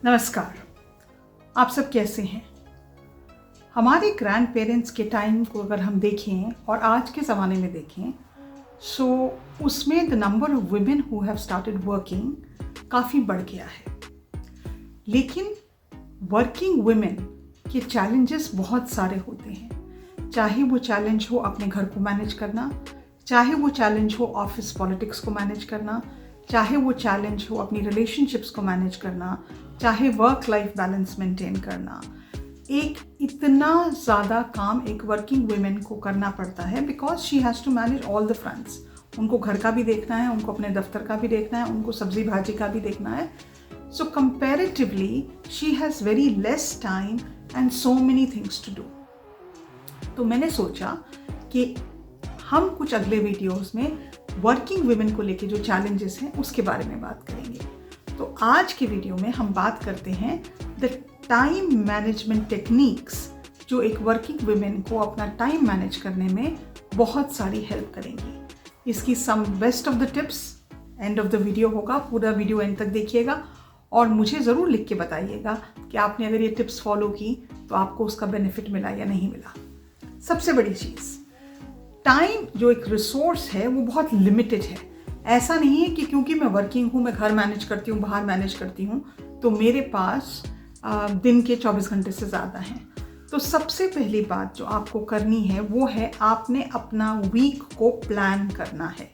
नमस्कार। आप सब कैसे हैं? हमारे ग्रैंड पेरेंट्स के टाइम को अगर हम देखें और आज के ज़माने में देखें, सो उसमें the number of women who have started working काफ़ी बढ़ गया है। लेकिन वर्किंग वुमेन के चैलेंजेस बहुत सारे होते हैं। चाहे वो चैलेंज हो अपने घर को मैनेज करना, चाहे वो चैलेंज हो ऑफिस पॉलिटिक्स को मैनेज करना, चाहे वो चैलेंज हो अपनी रिलेशनशिप्स को मैनेज करना, चाहे वर्क लाइफ बैलेंस मेंटेन करना। एक इतना ज़्यादा काम एक वर्किंग वुमेन को करना पड़ता है because she has to manage all the fronts. उनको घर का भी देखना है, उनको अपने दफ्तर का भी देखना है, उनको सब्जी भाजी का भी देखना है। So comparatively she has very less time and so many things to do. तो मैंने सोचा कि हम कुछ अगले वीडियोस में वर्किंग वुमेन को लेके जो चैलेंजेस हैं उसके बारे में बात करेंगे। तो आज के वीडियो में हम बात करते हैं द टाइम मैनेजमेंट टेक्निक्स जो एक वर्किंग वुमेन को अपना टाइम मैनेज करने में बहुत सारी हेल्प करेंगी। इसकी some best of the tips end of the video होगा। पूरा वीडियो एंड तक देखिएगा और मुझे ज़रूर लिख के बताइएगा कि आपने अगर ये टिप्स फॉलो की तो आपको उसका बेनिफिट मिला या नहीं मिला। सबसे बड़ी चीज़, टाइम जो एक रिसोर्स है वो बहुत लिमिटेड है। ऐसा नहीं है कि क्योंकि मैं वर्किंग हूँ, मैं घर मैनेज करती हूँ, बाहर मैनेज करती हूँ, तो मेरे पास दिन के 24 घंटे से ज़्यादा हैं। तो सबसे पहली बात जो आपको करनी है वो है आपने अपना वीक को प्लान करना है।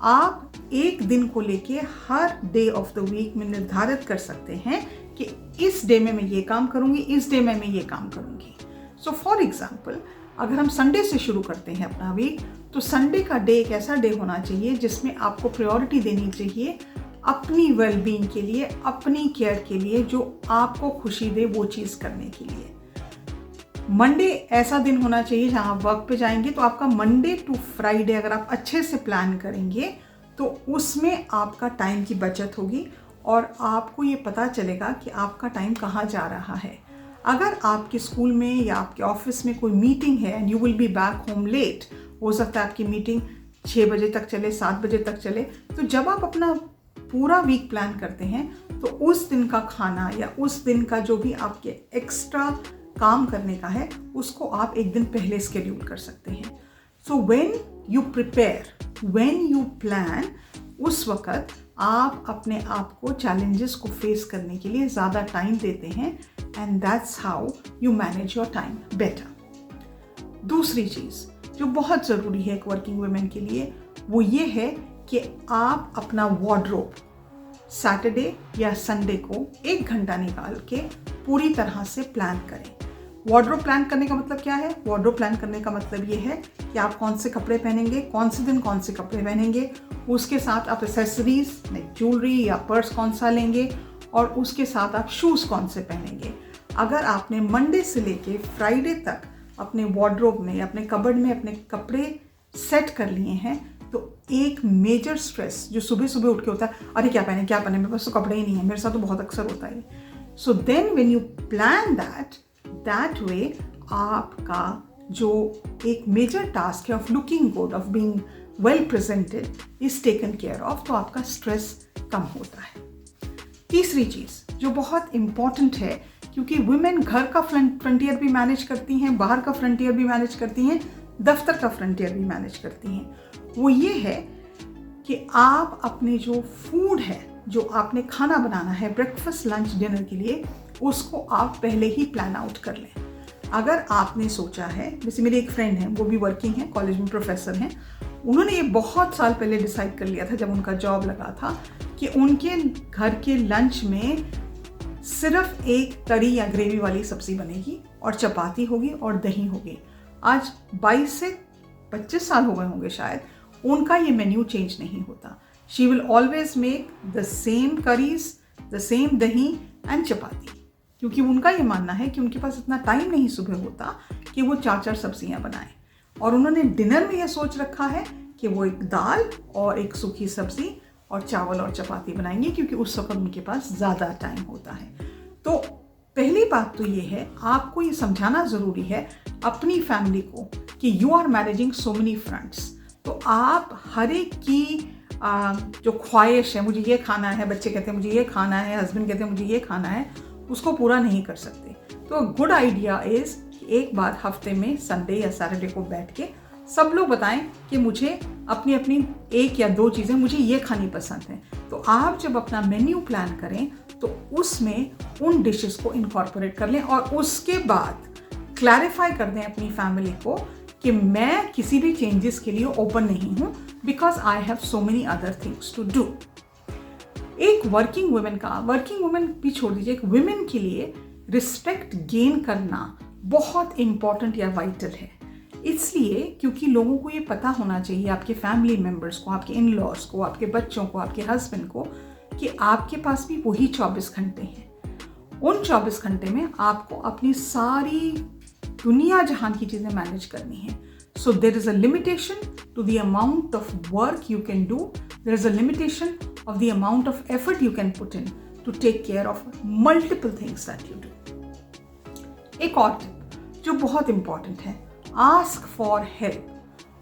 आप एक दिन को लेके हर डे ऑफ द वीक में निर्धारित कर सकते हैं कि इस डे में मैं ये काम करूँगी, इस डे में मैं ये काम करूँगी। सो फॉर एग्जाम्पल, अगर हम संडे से शुरू करते हैं अपना वीक, तो संडे का डे एक ऐसा डे होना चाहिए जिसमें आपको प्रायोरिटी देनी चाहिए अपनी वेलबींग के लिए, अपनी केयर के लिए, जो आपको खुशी दे वो चीज़ करने के लिए। मंडे ऐसा दिन होना चाहिए जहाँ आप वर्क पे जाएंगे, तो आपका मंडे टू फ्राइडे अगर आप अच्छे से प्लान करेंगे तो उसमें आपका टाइम की बचत होगी और आपको ये पता चलेगा कि आपका टाइम कहाँ जा रहा है। अगर आपके स्कूल में या आपके ऑफिस में कोई मीटिंग है and you will be back home late, हो सकता है आपकी मीटिंग 6 बजे तक चले, 7 बजे तक चले, तो जब आप अपना पूरा वीक प्लान करते हैं तो उस दिन का खाना या उस दिन का जो भी आपके एक्स्ट्रा काम करने का है उसको आप एक दिन पहले स्केड्यूल कर सकते हैं। So when you prepare, when you plan, उस वक्त आप अपने आप को चैलेंजेस को फेस करने के लिए ज़्यादा टाइम देते हैं and that's how you manage your time better. दूसरी चीज़ जो बहुत ज़रूरी है एक वर्किंग वुमेन के लिए वो ये है कि आप अपना वार्डरोब सैटरडे या संडे को 1 घंटा निकाल के पूरी तरह से प्लान करें। वार्डरोब प्लान करने का मतलब क्या है? वार्डरोब प्लान करने का मतलब ये है कि आप कौन से कपड़े पहनेंगे, कौन से दिन कौन से कपड़े पहनेंगे, उसके साथ आप एसेसरीज लाइक ज्वेलरी या पर्स कौन सा लेंगे और उसके साथ आप शूज़ कौन से पहनेंगे। अगर आपने मंडे से लेके फ्राइडे तक अपने वार्डरोब में या अपने कबर्ड में अपने कपड़े सेट कर लिए हैं तो एक मेजर स्ट्रेस जो सुबह सुबह उठ के होता है, अरे क्या पहने, मेरे पास तो कपड़े ही नहीं है, मेरे साथ तो बहुत अक्सर होता है। So then when you plan that way आपका जो एक मेजर टास्क है of looking good, of being well presented is taken care of, तो आपका स्ट्रेस कम होता है। तीसरी चीज़ जो बहुत इम्पॉर्टेंट है, क्योंकि वुमेन घर का फ्रंटियर भी मैनेज करती हैं, बाहर का फ्रंटियर भी मैनेज करती हैं, दफ्तर का फ्रंटियर भी मैनेज करती हैं, वो ये है कि आप अपने जो फूड है, जो आपने खाना बनाना है ब्रेकफास्ट लंच डिनर के लिए, उसको आप पहले ही प्लान आउट कर लें। अगर आपने सोचा है, जैसे मेरी एक फ्रेंड है, वो भी वर्किंग है, कॉलेज में प्रोफेसर हैं, उन्होंने ये बहुत साल पहले डिसाइड कर लिया था जब उनका जॉब लगा था कि उनके घर के लंच में सिर्फ एक तरी या ग्रेवी वाली सब्जी बनेगी और चपाती होगी और दही होगी। आज 22 से 25 साल हो गए होंगे शायद, उनका ये मेन्यू चेंज नहीं होता। She will always make the same curries, the same दही एंड चपाती, क्योंकि उनका ये मानना है कि उनके पास इतना टाइम नहीं सुबह होता कि वो 4-4 सब्जियां बनाएं। और उन्होंने डिनर में ये सोच रखा है कि वो एक दाल और एक सूखी सब्जी और चावल और चपाती बनाएंगे, क्योंकि उस वक्त उनके पास ज़्यादा टाइम होता है। तो पहली बात तो ये है, आपको ये समझाना ज़रूरी है अपनी फैमिली को कि you are managing so many fronts. तो आप हर एक की जो ख्वाहिश है, मुझे ये खाना है, बच्चे कहते हैं मुझे ये खाना है, हस्बैंड कहते हैं मुझे ये खाना है, उसको पूरा नहीं कर सकते। तो गुड आइडिया इज़ एक बार हफ्ते में संडे या सैटरडे को बैठ के सब लोग बताएं कि मुझे अपनी अपनी 1 या 2 चीज़ें मुझे ये खानी पसंद है। तो आप जब अपना मेन्यू प्लान करें तो उसमें उन डिशेस को इनकॉर्पोरेट कर लें और उसके बाद क्लैरिफाई कर दें अपनी फैमिली को कि मैं किसी भी चेंजेस के लिए ओपन नहीं हूँ, because I have so many other things to do. एक वर्किंग वुमेन भी छोड़ दीजिए, एक वुमेन के लिए रिस्पेक्ट गेन करना बहुत इंपॉर्टेंट या वाइटल है। इसलिए क्योंकि लोगों को ये पता होना चाहिए, आपके फैमिली मेम्बर्स को, आपके इन लॉज को, आपके बच्चों को, आपके हस्बैंड को, कि आपके पास भी वही 24 घंटे हैं। उन 24 घंटे में आपको अपनी सारी दुनिया जहान की चीज़ें मैनेज करनी है। So there is a limitation to the amount of work you can do, there is a limitation of the amount of effort you can put in to take care of multiple things that you do. एक और tip जो बहुत important है, ask for help,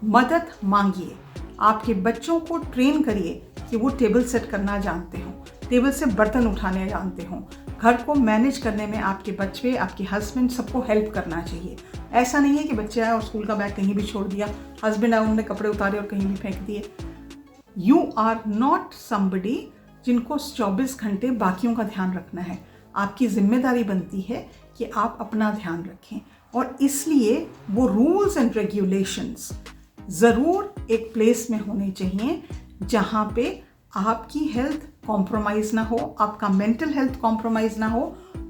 मदद मांगिए। आपके बच्चों को train करिए कि वो टेबल सेट करना जानते हो, टेबल से बर्तन उठाने जानते हो, घर को मैनेज करने में आपके बच्चे, आपके हस्बैंड सबको हेल्प करना चाहिए। ऐसा नहीं है कि बच्चे आए और स्कूल का बैग कहीं भी छोड़ दिया, हस्बैंड आए उन्होंने कपड़े उतारे और कहीं भी फेंक दिए। यू आर नॉट समबडी जिनको 24 घंटे बाकियों का ध्यान रखना है। आपकी जिम्मेदारी बनती है कि आप अपना ध्यान रखें, और इसलिए वो रूल्स एंड रेगुलेशंस ज़रूर एक प्लेस में होने चाहिए जहाँ पे आपकी हेल्थ कॉम्प्रोमाइज़ ना हो, आपका मेंटल हेल्थ कॉम्प्रोमाइज़ ना हो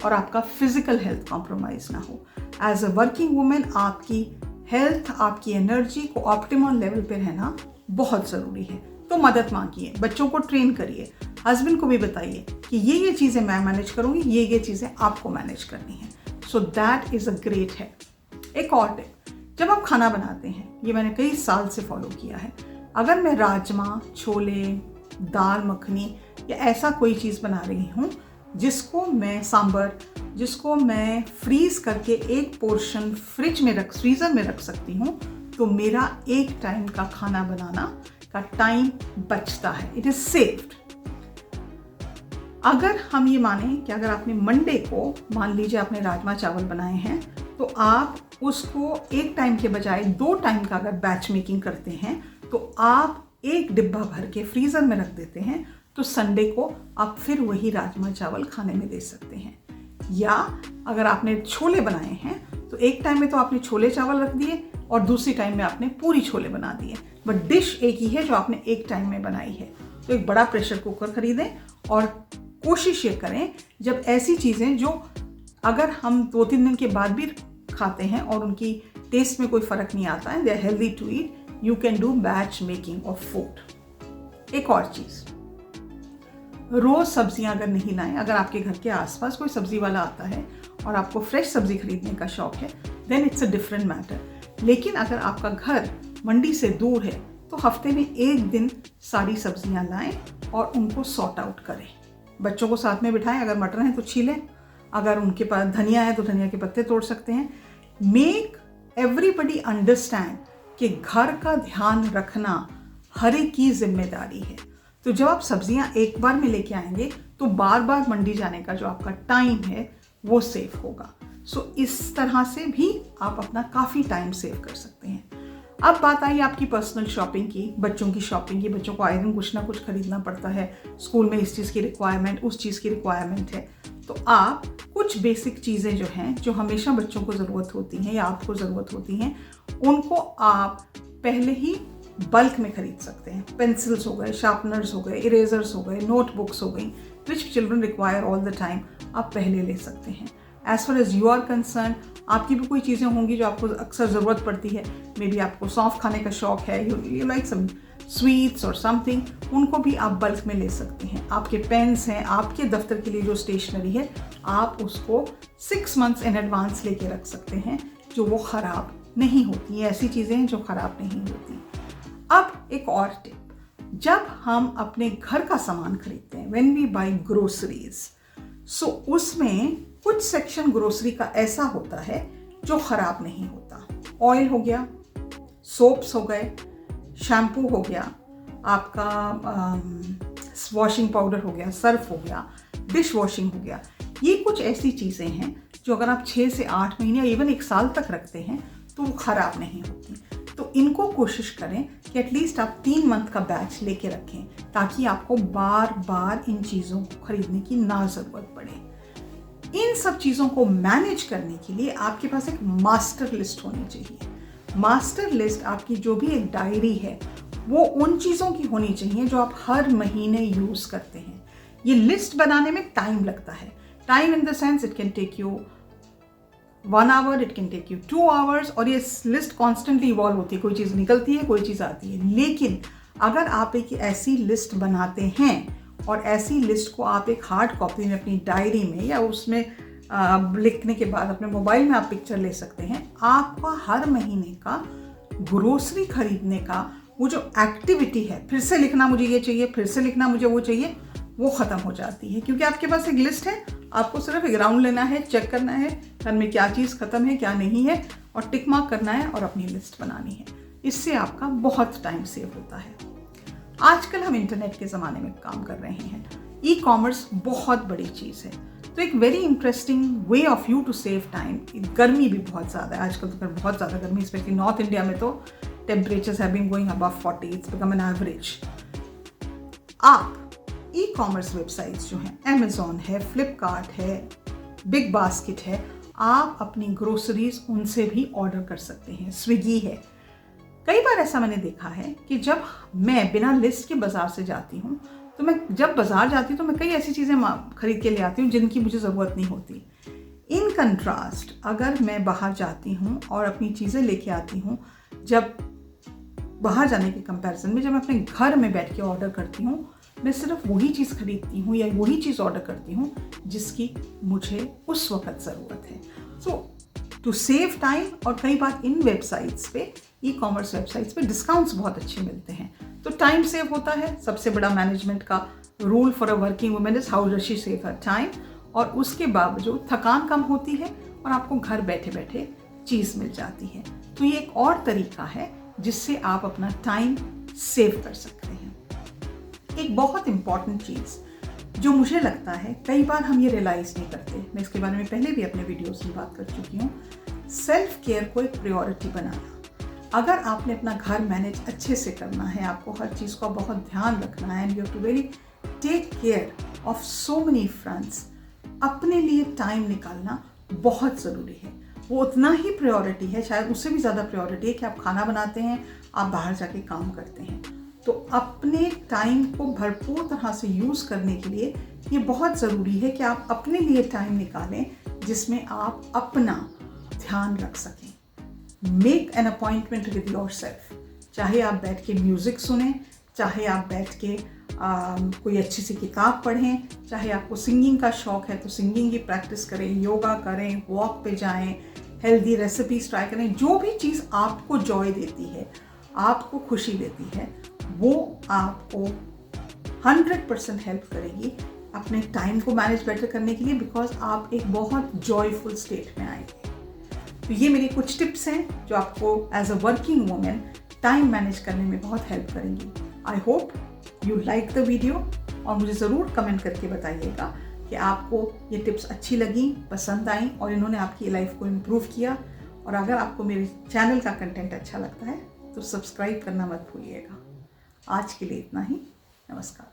और आपका फिजिकल हेल्थ कॉम्प्रोमाइज़ ना हो। एज अ वर्किंग वुमेन आपकी हेल्थ, आपकी एनर्जी को ऑप्टिमल लेवल पे रहना बहुत ज़रूरी है। तो मदद मांगिए, बच्चों को ट्रेन करिए, हस्बैंड को भी बताइए कि ये चीज़ें मैं मैनेज करूँगी, ये चीज़ें आपको मैनेज करनी है। So that is a great help. एक और टिप, जब आप खाना बनाते हैं, ये मैंने कई साल से फॉलो किया है, अगर मैं राजमा, छोले, दाल मखनी या ऐसा कोई चीज़ बना रही हूँ जिसको मैं सांभर, जिसको मैं फ्रीज करके एक पोर्शन फ्रीज़र में रख सकती हूँ, तो मेरा एक टाइम का खाना बनाना का टाइम बचता है, इट इज़ सेव्ड। अगर हम ये माने कि अगर आपने मंडे को, मान लीजिए आपने राजमा चावल बनाए हैं, तो आप उसको एक टाइम के बजाय 2 टाइम का अगर बैच मेकिंग करते हैं तो आप एक डिब्बा भर के फ्रीज़र में रख देते हैं, तो संडे को आप फिर वही राजमा चावल खाने में दे सकते हैं। या अगर आपने छोले बनाए हैं तो एक टाइम में तो आपने छोले चावल रख दिए और दूसरी टाइम में आपने पूरी छोले बना दिए, बट डिश एक ही है जो आपने एक टाइम में बनाई है। तो एक बड़ा प्रेशर कुकर खरीदें और कोशिश ये करें जब ऐसी चीज़ें जो अगर हम 2-3 दिन के बाद भी खाते हैं और उनकी टेस्ट में कोई फ़र्क नहीं आता है, they are healthy to eat, you can do batch making of food. एक और चीज़, रोज़ सब्जियां अगर नहीं लाएं, अगर आपके घर के आसपास कोई सब्जी वाला आता है और आपको फ्रेश सब्जी खरीदने का शौक है, then it's a different matter. लेकिन अगर आपका घर मंडी से दूर है तो हफ्ते में एक दिन सारी सब्जियां लाएं और उनको सॉर्ट आउट करें। बच्चों को साथ में बिठाएं, अगर मटर है तो छीलें, अगर उनके पास धनिया है तो धनिया के पत्ते तोड़ सकते हैं। मेक एवरीबडी अंडरस्टैंड कि घर का ध्यान रखना हर एक की जिम्मेदारी है। तो जब आप सब्जियां एक बार में लेके आएंगे तो बार बार मंडी जाने का जो आपका टाइम है वो सेव होगा। सो इस तरह से भी आप अपना काफ़ी टाइम सेव कर सकते हैं। अब बात आई आपकी पर्सनल शॉपिंग की, बच्चों की शॉपिंग की। बच्चों को आए दिन कुछ ना कुछ खरीदना पड़ता है, स्कूल में इस चीज़ की रिक्वायरमेंट, उस चीज़ की रिक्वायरमेंट है। तो आप कुछ बेसिक चीज़ें जो हैं, जो हमेशा बच्चों को ज़रूरत होती हैं या आपको ज़रूरत होती हैं, उनको आप पहले ही बल्क में खरीद सकते हैं। पेंसिल्स हो गए, शार्पनर्स हो गए, इरेजर्स हो गए, नोटबुक्स हो गई, which children require all the time, आप पहले ले सकते हैं। As far as you are concern, आपकी भी कोई चीज़ें होंगी जो आपको अक्सर ज़रूरत पड़ती है, मे बी आपको सौंफ खाने का शौक है, यू लाइक सम स्वीट्स और समथिंग, उनको भी आप बल्क में ले सकते हैं। आपके पेन्स हैं, आपके दफ्तर के लिए जो स्टेशनरी है, आप उसको 6 months इन एडवांस लेके रख सकते हैं, जो वो ख़राब नहीं होती हैं। ऐसी चीज़ें हैं जो ख़राब नहीं होती। अब एक और टिप, जब हम अपने घर का सामान खरीदते हैं, व्हेन वी बाय ग्रोसरीज, सो उसमें कुछ सेक्शन ग्रोसरी का ऐसा होता है जो ख़राब नहीं होता। ऑयल हो गया, सोप्स हो गए, शैम्पू हो गया, आपका वॉशिंग पाउडर हो गया, सर्फ हो गया, डिश वॉशिंग हो गया। ये कुछ ऐसी चीज़ें हैं जो अगर आप 6 से 8 महीने या इवन 1 साल तक रखते हैं तो वो ख़राब नहीं होती। तो इनको कोशिश करें कि एटलीस्ट आप 3 मंथ का बैच लेके रखें, ताकि आपको बार बार इन चीज़ों को खरीदने की ना ज़रूरत पड़े। इन सब चीज़ों को मैनेज करने के लिए आपके पास एक मास्टर लिस्ट होनी चाहिए। मास्टर लिस्ट आपकी जो भी एक डायरी है वो उन चीज़ों की होनी चाहिए जो आप हर महीने यूज़ करते हैं। ये लिस्ट बनाने में टाइम लगता है। Time in the sense it can take you 1 hour, it can take you 2 hours, और ये लिस्ट कॉन्स्टेंटली इवॉल्व होती है। कोई चीज़ निकलती है, कोई चीज़ आती है। लेकिन अगर आप एक ऐसी लिस्ट बनाते हैं और ऐसी लिस्ट को आप एक हार्ड कॉपी में अपनी डायरी में या उसमें लिखने के बाद अपने मोबाइल में आप पिक्चर ले सकते हैं, आपका हर महीने का ग्रोसरी खरीदने का वो जो एक्टिविटी है, फिर से लिखना मुझे ये चाहिए, फिर से लिखना मुझे वो चाहिए, वो ख़त्म हो जाती है। क्योंकि आपके पास एक लिस्ट है, आपको सिर्फ एक राउंड लेना है, चेक करना है घर में क्या चीज़ ख़त्म है क्या नहीं है, और टिक मार्क करना है और अपनी लिस्ट बनानी है। इससे आपका बहुत टाइम सेव होता है। आजकल हम इंटरनेट के ज़माने में काम कर रहे हैं। ई कॉमर्स बहुत बड़ी चीज़ है, तो एक very interesting way of you to save time. गर्मी भी बहुत ज़्यादा है आजकल, तो बहुत ज़्यादा गर्मी, स्पेशली नॉर्थ इंडिया में तो temperatures have been going above 40, it's become an average. आप ई कॉमर्स वेबसाइट्स जो हैं, अमेज़ॉन है, फ्लिपकार्ट है, बिग बास्केट है, आप अपनी ग्रोसरीज उनसे भी ऑर्डर कर सकते हैं। स्विगी है। कई बार ऐसा मैंने देखा है कि जब मैं बिना लिस्ट के बाज़ार से जाती हूँ, तो मैं जब बाज़ार जाती हूँ तो मैं कई ऐसी चीज़ें खरीद के ले आती हूँ जिनकी मुझे ज़रूरत नहीं होती। इन कंट्रास्ट अगर मैं बाहर जाती हूँ और अपनी चीज़ें लेके आती हूँ, जब बाहर जाने के कंपैरिजन में जब मैं अपने घर में बैठ के ऑर्डर करती हूँ, मैं सिर्फ वही चीज़ खरीदती हूँ या वही चीज़ ऑर्डर करती हूँ जिसकी मुझे उस वक्त ज़रूरत है। सो टू सेव टाइम, और कई बार इन वेबसाइट्स पे, ई कॉमर्स वेबसाइट्स पे डिस्काउंट्स बहुत अच्छे मिलते हैं, तो टाइम सेव होता है। सबसे बड़ा मैनेजमेंट का rule for a working women is how does she save her time, और उसके बावजूद थकान कम होती है और आपको घर बैठे बैठे चीज़ मिल जाती है। तो ये एक और तरीका है जिससे आप अपना टाइम सेव कर सकते हैं। एक बहुत इंपॉर्टेंट चीज़ जो मुझे लगता है कई बार हम ये रियलाइज़ नहीं करते, मैं इसके बारे में पहले भी अपने वीडियोस में बात कर चुकी हूँ, सेल्फ केयर को एक प्रायोरिटी बनाना। अगर आपने अपना घर मैनेज अच्छे से करना है, आपको हर चीज़ का बहुत ध्यान रखना है, and you have to really take care of so many fronts, अपने लिए टाइम निकालना बहुत ज़रूरी है। वो उतना ही प्रायोरिटी है, शायद उससे भी ज़्यादा प्रायोरिटी है कि आप खाना बनाते हैं, आप बाहर जाके काम करते हैं। तो अपने टाइम को भरपूर तरह से यूज़ करने के लिए ये बहुत ज़रूरी है कि आप अपने लिए टाइम निकालें जिसमें आप अपना ध्यान रख सकें। Make an appointment with yourself. चाहे आप बैठ के म्यूज़िक सुनें, चाहे आप बैठ के कोई अच्छी सी किताब पढ़ें, चाहे आपको सिंगिंग का शौक़ है तो सिंगिंग की प्रैक्टिस करें, योगा करें, वॉक पे जाएं, हेल्दी रेसिपीज ट्राई करें। जो भी चीज़ आपको जॉय देती है, आपको खुशी देती है, वो आपको 100% हेल्प करेगी अपने टाइम को मैनेज बेटर करने के लिए, बिकॉज आप एक बहुत जॉयफुल स्टेट में आएंगे। तो ये मेरी कुछ टिप्स हैं जो आपको as a working women time manage करने में बहुत हेल्प करेंगी। I hope you like the video, और मुझे ज़रूर कमेंट करके बताइएगा कि आपको ये टिप्स अच्छी लगी, पसंद आई, और इन्होंने आपकी लाइफ को इम्प्रूव किया। और अगर आपको मेरे चैनल का कंटेंट अच्छा लगता है तो सब्सक्राइब करना मत भूलिएगा। आज के लिए इतना ही। नमस्कार।